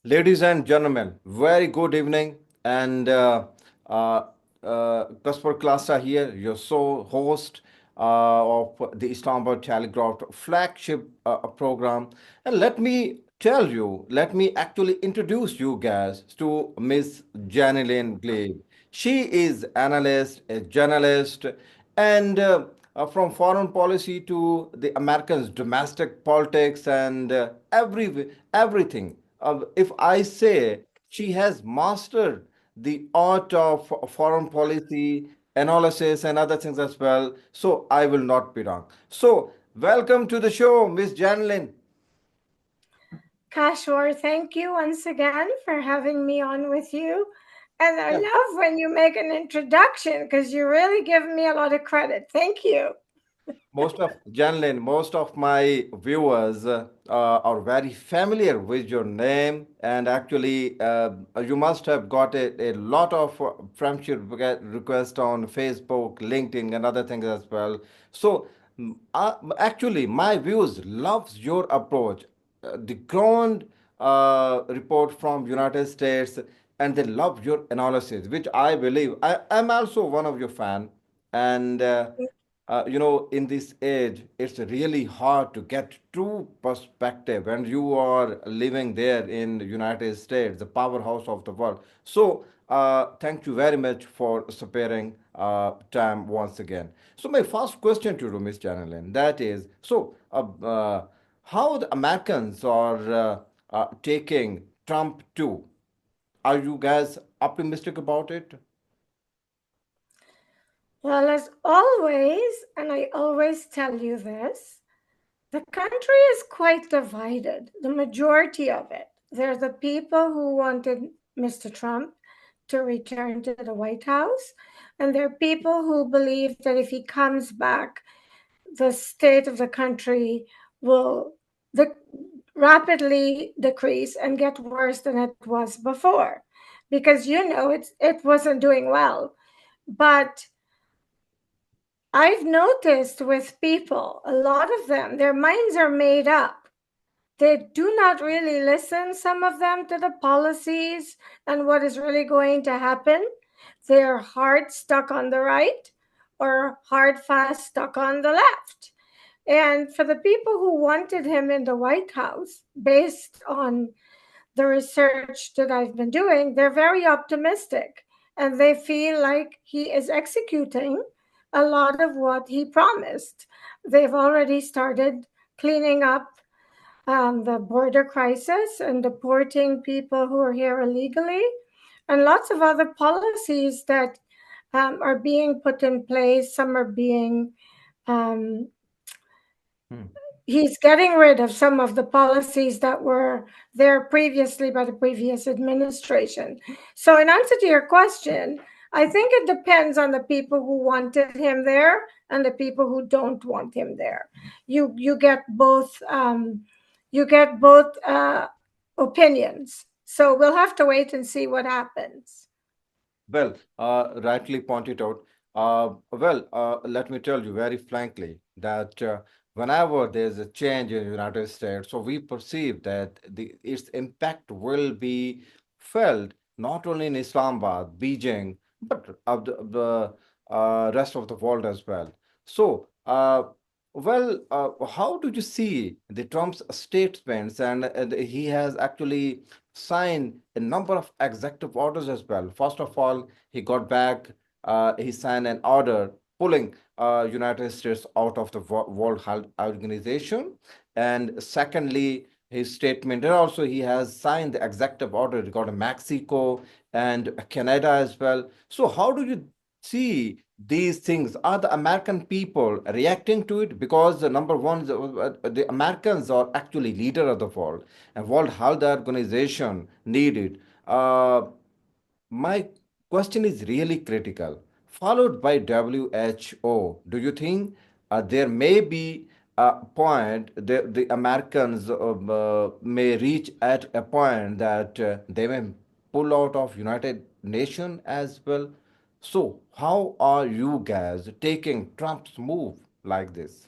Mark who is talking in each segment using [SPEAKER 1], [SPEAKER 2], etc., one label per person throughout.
[SPEAKER 1] Ladies and gentlemen, very good evening. And uh, Kaswar Klasra here, your host of the Islamabad Telegraph flagship program. And let me actually introduce you guys to Miss Jennylyn Gleave. She is analyst, a journalist, and from foreign policy to the Americans' domestic politics and everything. If I say she has mastered the art of foreign policy analysis and other things as well, so I will not be wrong. So, welcome to the show, Miss Janlin.
[SPEAKER 2] Kashwar, thank you once again for having me on with you. And I
[SPEAKER 1] Yeah.
[SPEAKER 2] love when you make an introduction because you really give me a lot of credit. Thank you.
[SPEAKER 1] Most of my viewers are very familiar with your name, and actually, you must have got a lot of friendship requests on Facebook, LinkedIn, and other things as well. So, actually, my viewers loves your approach, the ground report from United States, and they love your analysis, which I believe I'm also one of your fan, and. In this age, it's really hard to get true perspective when you are living there in the United States, the powerhouse of the world. So, thank you very much for sparing time once again. So, my first question to you, Ms. Janelin, that is, how the Americans are taking Trump too? Are you guys optimistic about it?
[SPEAKER 2] Well, as always, and I always tell you this, the country is quite divided, the majority of it. There are the people who wanted Mr. Trump to return to the White House, and there are people who believe that if he comes back, the state of the country will the, rapidly decrease and get worse than it was before because it wasn't doing well. But I've noticed with people, a lot of them, their minds are made up. They do not really listen, some of them, to the policies and what is really going to happen. They're hard stuck on the right or hard fast stuck on the left. And for the people who wanted him in the White House, based on the research that I've been doing, they're very optimistic and they feel like he is executing a lot of what he promised. They've already started cleaning up the border crisis and deporting people who are here illegally, and lots of other policies that are being put in place. Some are being um,
[SPEAKER 1] Hmm.
[SPEAKER 2] he's getting rid of some of the policies that were there previously by the previous administration. So, in answer to your question, I think it depends on the people who wanted him there and the people who don't want him there. You get both. You get both opinions. So we'll have to wait and see what happens.
[SPEAKER 1] Well, rightly pointed out. Let me tell you very frankly that whenever there's a change in the United States, so we perceive that its impact will be felt not only in Islamabad, Beijing, but of the rest of the world as well. So, how do you see the Trump's statements? And he has actually signed a number of executive orders as well. First of all, he got back, he signed an order pulling United States out of the World Health Organization. And secondly, his statement, and also he has signed the executive order regarding Mexico and Canada as well. So how do you see these things? Are the American people reacting to it? Because the number one, the Americans are actually leader of the world, and World Health Organization need it. My question is really critical. Followed by WHO, do you think there may be a point the Americans may reach at a point that they may pull out of United Nations as well? So, how are you guys taking Trump's move like this?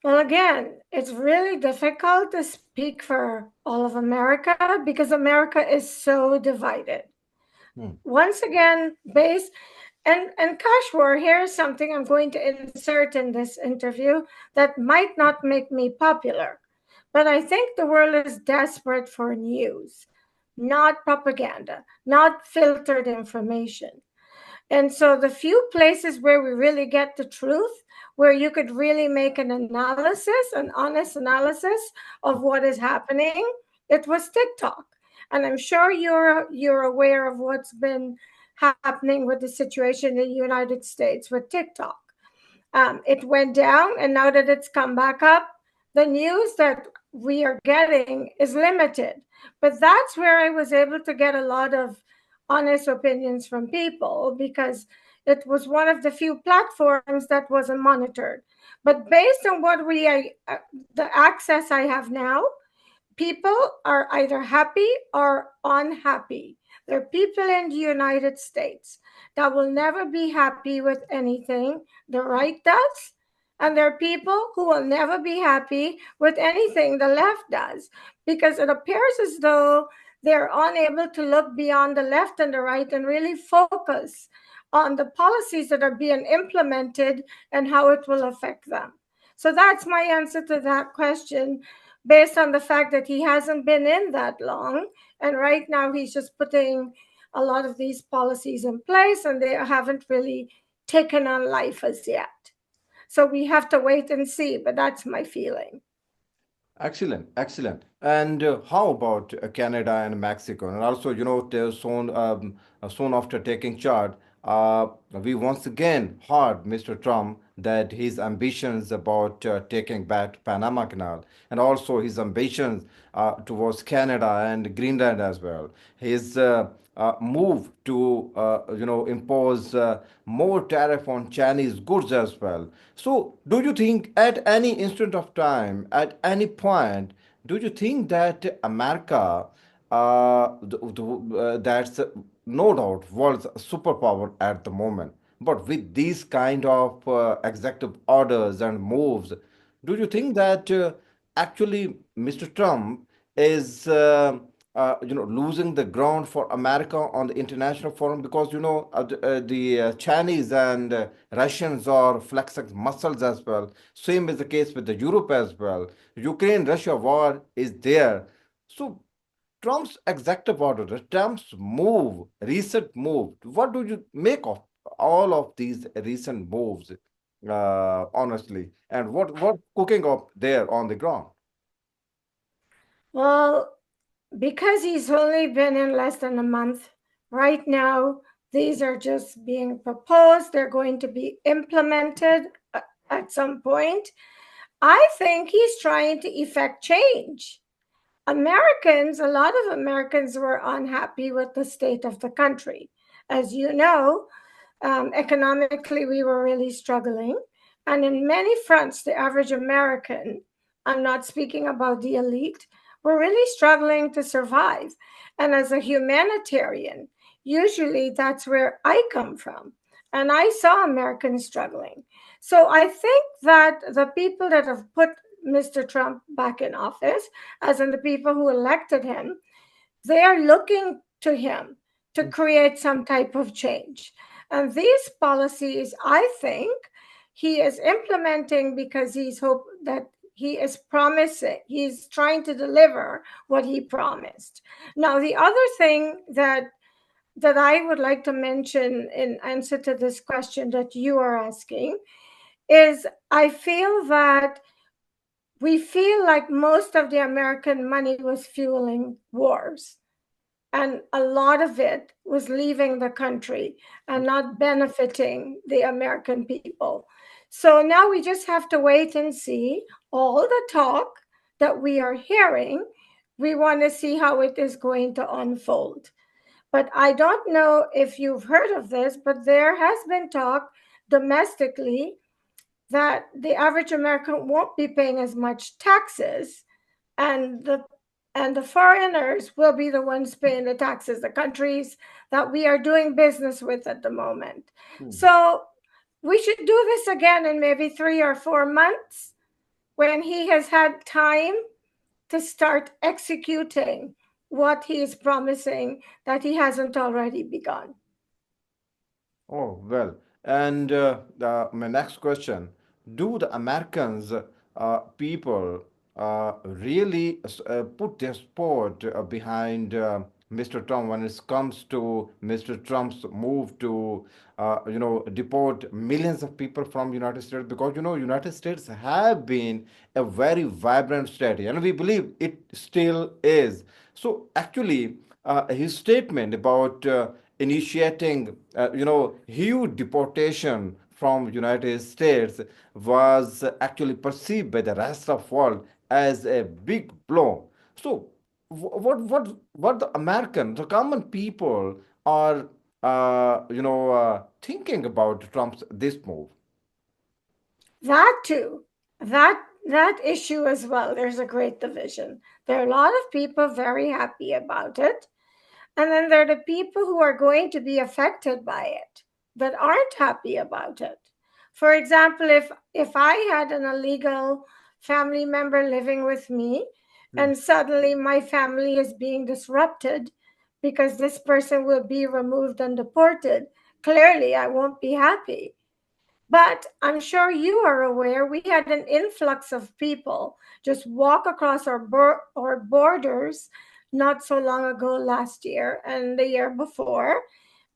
[SPEAKER 2] Well, again, it's really difficult to speak for all of America because America is so divided.
[SPEAKER 1] Hmm.
[SPEAKER 2] Once again, based and Kashwar, here's something I'm going to insert in this interview that might not make me popular. But I think the world is desperate for news, not propaganda, not filtered information. And so the few places where we really get the truth, where you could really make an analysis, an honest analysis of what is happening, it was TikTok. And I'm sure you're aware of what's been happening with the situation in the United States with TikTok. It went down, and now that it's come back up, the news that we are getting is limited. But that's where I was able to get a lot of honest opinions from people because it was one of the few platforms that wasn't monitored. But based on the access I have now, people are either happy or unhappy. There are people in the United States that will never be happy with anything the right does. And there are people who will never be happy with anything the left does because it appears as though they're unable to look beyond the left and the right and really focus on the policies that are being implemented and how it will affect them. So that's my answer to that question based on the fact that he hasn't been in that long. And right now, he's just putting a lot of these policies in place, and they haven't really taken on life as yet. So we have to wait and see, but that's my feeling.
[SPEAKER 1] Excellent, excellent. And how about Canada and Mexico? And also, soon after taking charge, we once again heard Mr. Trump that his ambitions about taking back Panama Canal, and also his ambitions towards Canada and Greenland as well. His move to impose more tariff on Chinese goods as well. So, do you think at any instant of time, at any point, do you think that America, that's no doubt world's superpower at the moment, but with these kind of executive orders and moves, do you think that actually Mr. Trump is losing the ground for America on the international forum because the Chinese and Russians are flexing muscles as well. Same is the case with the Europe as well. Ukraine-Russia war is there. So Trump's executive order, Trump's move, recent move. What do you make of all of these recent moves? Honestly, and what cooking up there on the ground?
[SPEAKER 2] Well, because he's only been in less than a month, right now, these are just being proposed. They're going to be implemented at some point. I think he's trying to effect change. Americans, a lot of Americans were unhappy with the state of the country. As you know, economically, we were really struggling. And in many fronts, the average American, I'm not speaking about the elite, were really struggling to survive. And as a humanitarian, usually that's where I come from. And I saw Americans struggling. So I think that the people that have put Mr. Trump back in office, as in the people who elected him, they are looking to him to create some type of change. And these policies, I think, he is implementing because he's hope that he is promising, he's trying to deliver what he promised. Now, the other thing that I would like to mention in answer to this question that you are asking is I feel that we feel like most of the American money was fueling wars. And a lot of it was leaving the country and not benefiting the American people. So now we just have to wait and see all the talk that we are hearing. We want to see how it is going to unfold. But I don't know if you've heard of this, but there has been talk domestically that the average American won't be paying as much taxes, and the foreigners will be the ones paying the taxes, the countries that we are doing business with at the moment.
[SPEAKER 1] Hmm.
[SPEAKER 2] So we should do this again in maybe 3 or 4 months when he has had time to start executing what he is promising that he hasn't already begun.
[SPEAKER 1] Oh, well. And my next question, do the Americans people really put their support behind Mr. Trump when it comes to Mr. Trump's move to, deport millions of people from United States? Because, United States have been a very vibrant state, and we believe it still is. So actually, his statement about initiating, huge deportation from United States was actually perceived by the rest of world as a big blow. So, what the American, the common people are, thinking about Trump's this move?
[SPEAKER 2] That too, that issue as well. There's a great division. There are a lot of people very happy about it, and then there are the people who are going to be affected by it that aren't happy about it. For example, if I had an illegal family member living with me
[SPEAKER 1] Hmm.
[SPEAKER 2] and suddenly my family is being disrupted because this person will be removed and deported, clearly I won't be happy. But I'm sure you are aware we had an influx of people just walk across our borders not so long ago last year and the year before.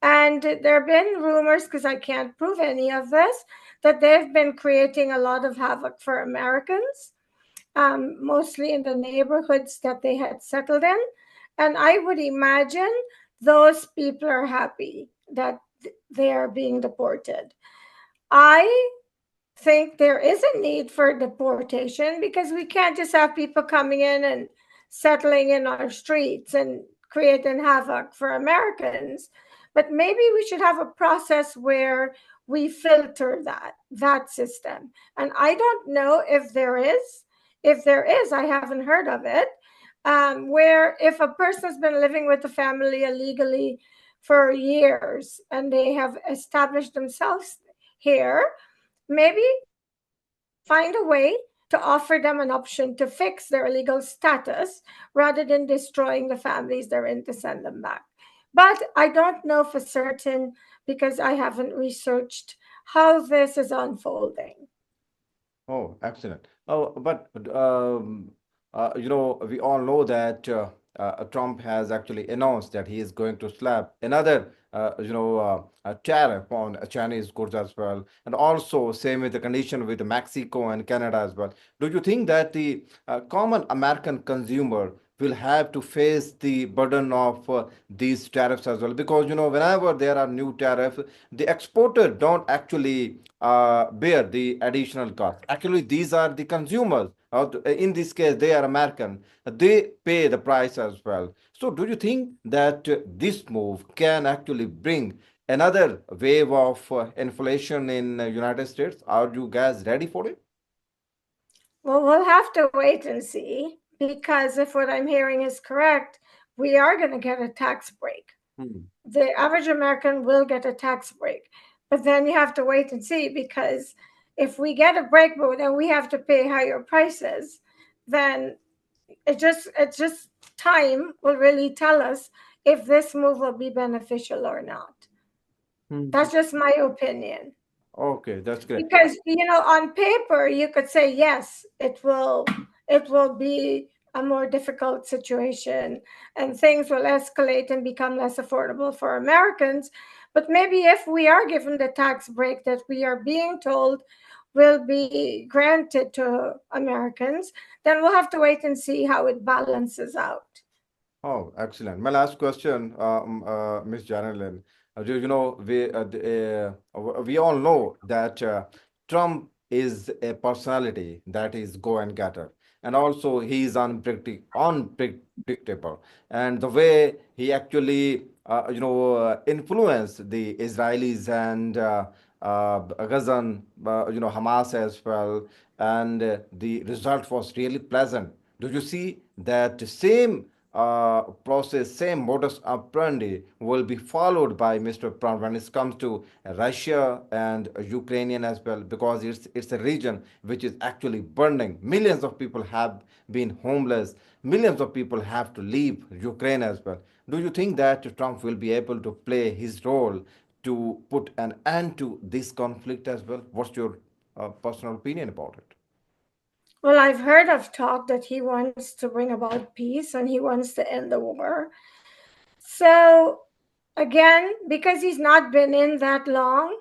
[SPEAKER 2] And there have been rumors, because I can't prove any of this, that they've been creating a lot of havoc for Americans, mostly in the neighborhoods that they had settled in. And I would imagine those people are happy that they are being deported. I think there is a need for deportation because we can't just have people coming in and settling in our streets and creating havoc for Americans. But maybe we should have a process where we filter that system. And I don't know if there is. If there is, I haven't heard of it. Where if a person's been living with the family illegally for years and they have established themselves here, maybe find a way to offer them an option to fix their legal status rather than destroying the families they're in to send them back. But I don't know for certain because I haven't researched how this is unfolding.
[SPEAKER 1] Oh, excellent. Oh, but we all know that Trump has actually announced that he is going to slap another, a tariff on Chinese goods as well, and also same with the condition with Mexico and Canada as well. Do you think that the common American consumer will have to face the burden of these tariffs as well? Because whenever there are new tariffs, the exporter don't actually bear the additional cost. Actually, these are the consumers. In this case, they are American. They pay the price as well. So, do you think that this move can actually bring another wave of inflation in United States? Are you guys ready for it?
[SPEAKER 2] Well, we'll have to wait and see because if what I'm hearing is correct, we are going to get a tax break.
[SPEAKER 1] Hmm.
[SPEAKER 2] The average American will get a tax break. But then you have to wait and see because if we get a break, but then we have to pay higher prices, then it's just time will really tell us if this move will be beneficial or not.
[SPEAKER 1] Hmm.
[SPEAKER 2] That's just my opinion.
[SPEAKER 1] Okay, that's great.
[SPEAKER 2] Because on paper you could say yes, it will be a more difficult situation and things will escalate and become less affordable for Americans. But maybe if we are given the tax break that we are being told will be granted to Americans, then we'll have to wait and see how it balances out.
[SPEAKER 1] Oh, excellent. My last question, Ms. Jannelyn. We all know that Trump is a personality that is go and getter, and also he is unpredictable. And the way he actually, influenced the Israelis and Gazan, Hamas as well, and the result was really pleasant. Do you see that same process, same modus operandi will be followed by Mr. Trump when it comes to Russia and Ukrainian as well, because it's a region which is actually burning. Millions of people have been homeless. Millions of people have to leave Ukraine as well. Do you think that Trump will be able to play his role to put an end to this conflict as well? What's your personal opinion about it?
[SPEAKER 2] Well, I've heard of talk that he wants to bring about peace and he wants to end the war. So, again, because he's not been in that long,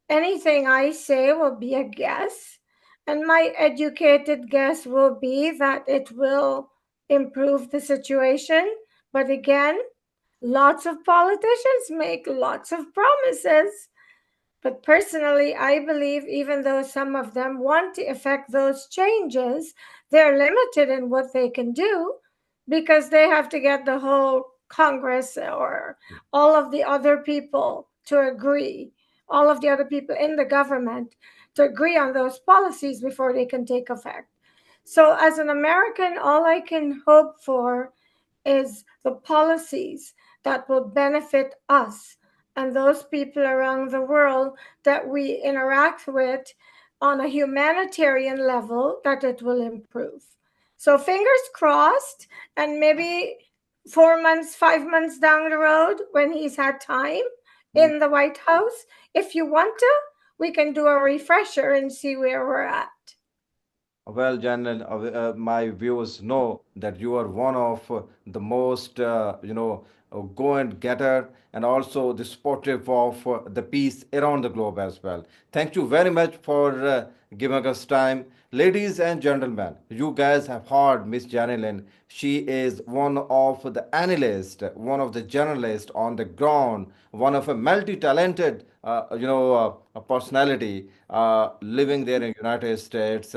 [SPEAKER 2] anything I say will be a guess. And my educated guess will be that it will improve the situation. But again, lots of politicians make lots of promises. But personally, I believe even though some of them want to effect those changes, they're limited in what they can do because they have to get the whole Congress or all of the other people to agree, all of the other people in the government to agree on those policies before they can take effect. So, as an American, all I can hope for is the policies that will benefit us and those people around the world that we interact with on a humanitarian level, that it will improve. So, fingers crossed, and maybe 4 months, 5 months down the road, when he's had time in the White House, if you want to, we can do a refresher and see where we're at.
[SPEAKER 1] Well, Janel, my viewers know that you are one of the most, go and getter and also the supportive of the peace around the globe as well. Thank you very much for giving us time. Ladies and gentlemen, you guys have heard Miss Jennylyn. She is one of the analysts, one of the journalists on the ground, one of a multi-talented, a personality living there in United States,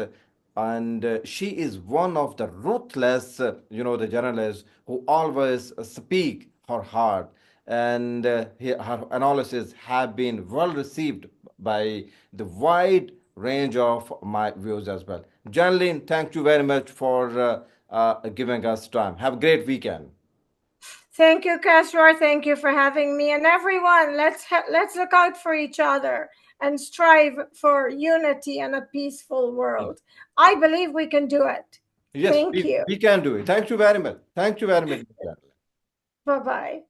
[SPEAKER 1] and she is one of the ruthless the journalists who always speak her heart, and her analysis have been well received by the wide range of my views as well. Janlene, thank you very much for giving us time. Have a great weekend.
[SPEAKER 2] Thank you, Kaswar. Thank you for having me. And everyone, let's look out for each other and strive for unity and a peaceful world. I believe we can do it.
[SPEAKER 1] Yes,
[SPEAKER 2] Thank you.
[SPEAKER 1] we can do it. Thank you very much. Thank you very much, Janlene.
[SPEAKER 2] Bye bye.